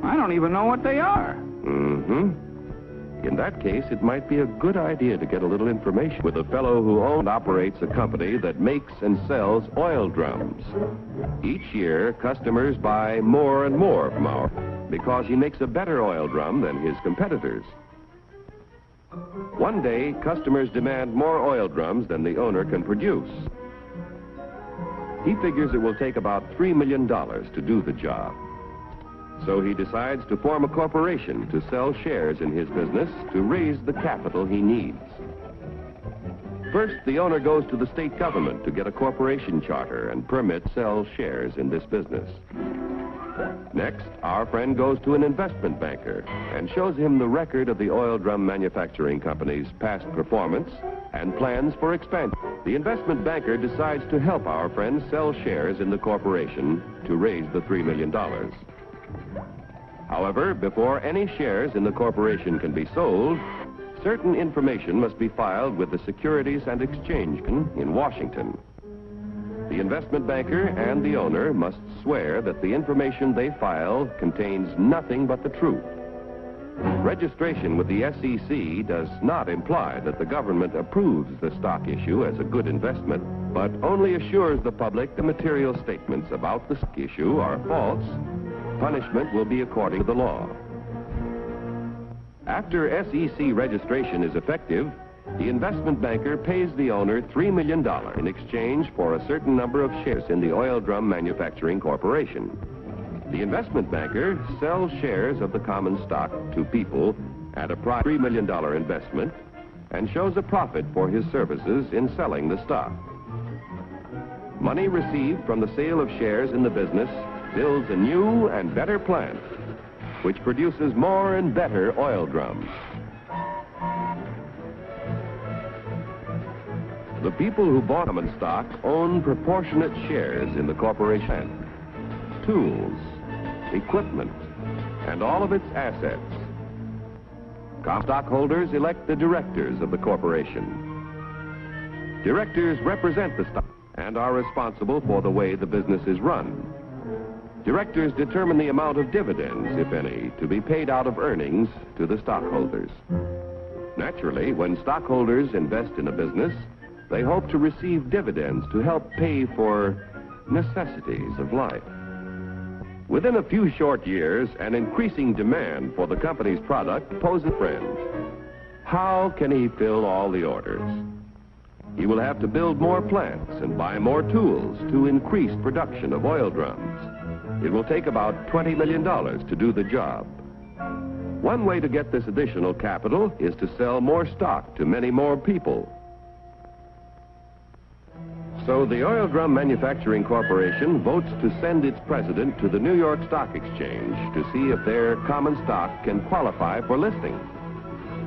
I don't even know what they are. In that case, it might be a good idea to get a little information with a fellow who owns and operates a company that makes and sells oil drums. Each year, customers buy more and more from our because he makes a better oil drum than his competitors. One day, customers demand more oil drums than the owner can produce. He figures it will take about $3 million to do the job. So he decides to form a corporation to sell shares in his business to raise the capital he needs. First, the owner goes to the state government to get a corporation charter and permit to sell shares in this business. Next, our friend goes to an investment banker and shows him the record of the oil drum manufacturing company's past performance and plans for expansion. The investment banker decides to help our friend sell shares in the corporation to raise the $3 million. However, before any shares in the corporation can be sold, certain information must be filed with the Securities and Exchange Commission in Washington. The investment banker and the owner must swear that the information they file contains nothing but the truth. Registration with the SEC does not imply that the government approves the stock issue as a good investment, but only assures the public the material statements about the stock issue are false. Punishment will be according to the law. After SEC registration is effective, the investment banker pays the owner $3 million in exchange for a certain number of shares in the Oil Drum Manufacturing Corporation. The investment banker sells shares of the common stock to people at a price of $3 million investment and shows a profit for his services in selling the stock. Money received from the sale of shares in the business builds a new and better plant, which produces more and better oil drums. The people who bought common stock own proportionate shares in the corporation, tools, equipment, and all of its assets. Common stockholders elect the directors of the corporation. Directors represent the stock and are responsible for the way the business is run. Directors determine the amount of dividends, if any, to be paid out of earnings to the stockholders. Naturally, when stockholders invest in a business, they hope to receive dividends to help pay for necessities of life. Within a few short years, an increasing demand for the company's product poses a friend. How can he fill all the orders? He will have to build more plants and buy more tools to increase production of oil drums. It will take about $20 million to do the job. One way to get this additional capital is to sell more stock to many more people. So the Oil Drum Manufacturing Corporation votes to send its president to the New York Stock Exchange to see if their common stock can qualify for listing.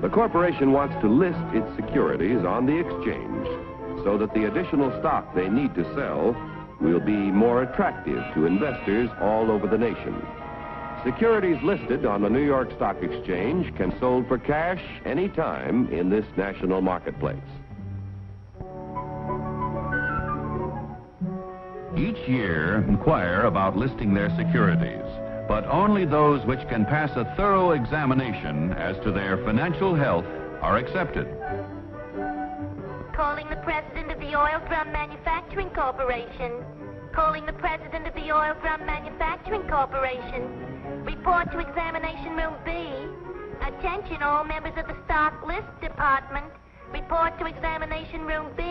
The corporation wants to list its securities on the exchange so that the additional stock they need to sell will be more attractive to investors all over the nation. Securities listed on the New York Stock Exchange can be sold for cash any time in this national marketplace. Each year, inquire about listing their securities, but only those which can pass a thorough examination as to their financial health are accepted. Calling the president of the Oil Drum Manufacturing Corporation. Calling the president of the Oil Drum Manufacturing Corporation. Report to Examination Room B. Attention all members of the Stock List Department. Report to Examination Room B.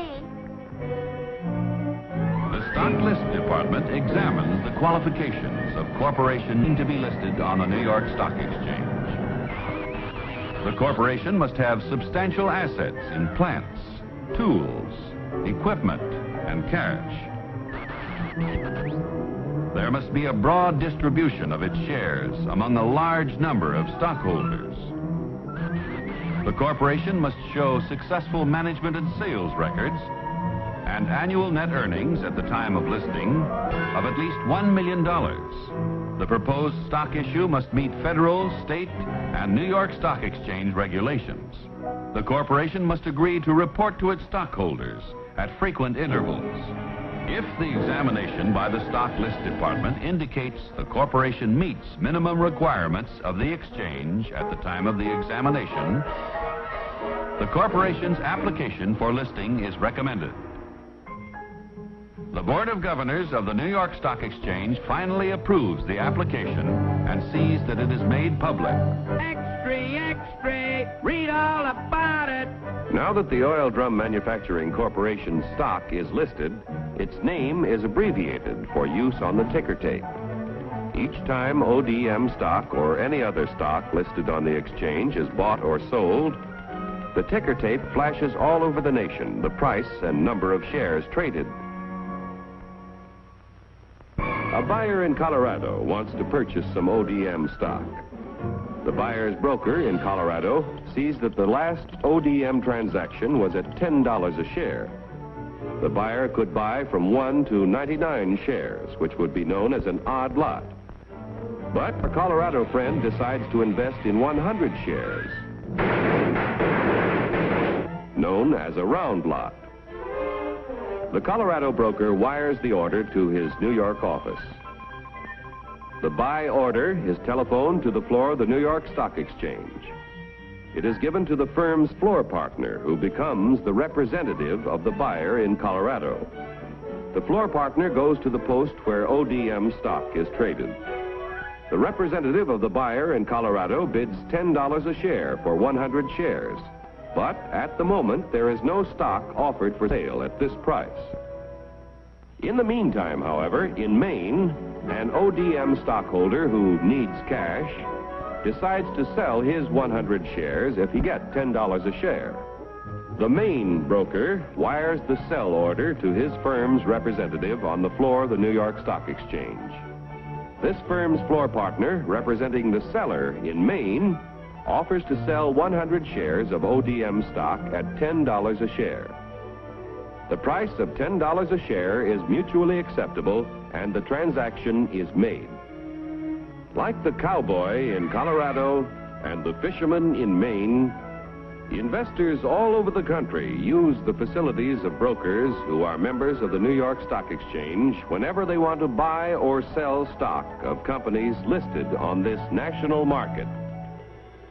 The Stock List Department examines the qualifications of corporations to be listed on the New York Stock Exchange. The corporation must have substantial assets in plants, tools, equipment, and cash. There must be a broad distribution of its shares among a large number of stockholders. The corporation must show successful management and sales records and annual net earnings at the time of listing of at least $1 million. The proposed stock issue must meet federal, state, and New York Stock Exchange regulations. The corporation must agree to report to its stockholders at frequent intervals. If the examination by the Stock List Department indicates the corporation meets minimum requirements of the exchange at the time of the examination, the corporation's application for listing is recommended. The Board of Governors of the New York Stock Exchange finally approves the application and sees that it is made public. Extra, extra, read all about it. Now that the Oil Drum Manufacturing Corporation stock is listed, its name is abbreviated for use on the ticker tape. Each time ODM stock or any other stock listed on the exchange is bought or sold, the ticker tape flashes all over the nation the price and number of shares traded. A buyer in Colorado wants to purchase some ODM stock. The buyer's broker in Colorado sees that the last ODM transaction was at $10 a share. The buyer could buy from 1 to 99 shares, which would be known as an odd lot. But a Colorado friend decides to invest in 100 shares, known as a round lot. The Colorado broker wires the order to his New York office. The buy order is telephoned to the floor of the New York Stock Exchange. It is given to the firm's floor partner, who becomes the representative of the buyer in Colorado. The floor partner goes to the post where ODM stock is traded. The representative of the buyer in Colorado bids $10 a share for 100 shares. But at the moment, there is no stock offered for sale at this price. In the meantime, however, in Maine, an ODM stockholder who needs cash decides to sell his 100 shares if he gets $10 a share. The Maine broker wires the sell order to his firm's representative on the floor of the New York Stock Exchange. This firm's floor partner, representing the seller in Maine, offers to sell 100 shares of ODM stock at $10 a share. The price of $10 a share is mutually acceptable, and the transaction is made. Like the cowboy in Colorado and the fisherman in Maine, investors all over the country use the facilities of brokers who are members of the New York Stock Exchange whenever they want to buy or sell stock of companies listed on this national market.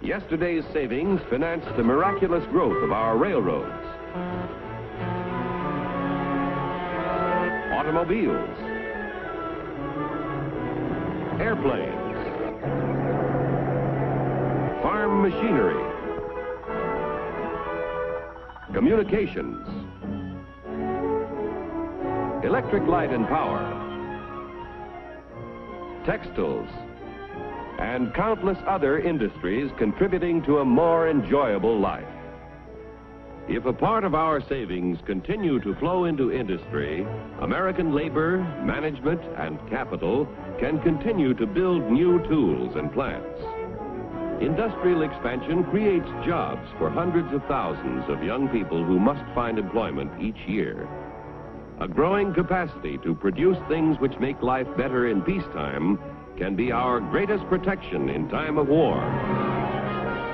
Yesterday's savings financed the miraculous growth of our railroads, automobiles, airplanes, farm machinery, communications, electric light and power, textiles, and countless other industries contributing to a more enjoyable life. If a part of our savings continue to flow into industry, American labor, management, and capital can continue to build new tools and plants. Industrial expansion creates jobs for hundreds of thousands of young people who must find employment each year. A growing capacity to produce things which make life better in peacetime can be our greatest protection in time of war.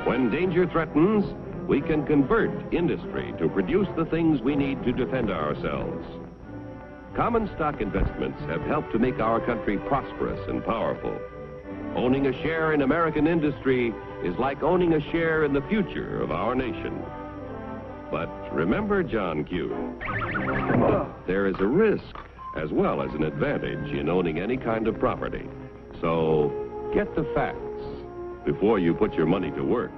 When danger threatens, we can convert industry to produce the things we need to defend ourselves. Common stock investments have helped to make our country prosperous and powerful. Owning a share in American industry is like owning a share in the future of our nation. But remember, John Q., there is a risk as well as an advantage in owning any kind of property. So get the facts before you put your money to work.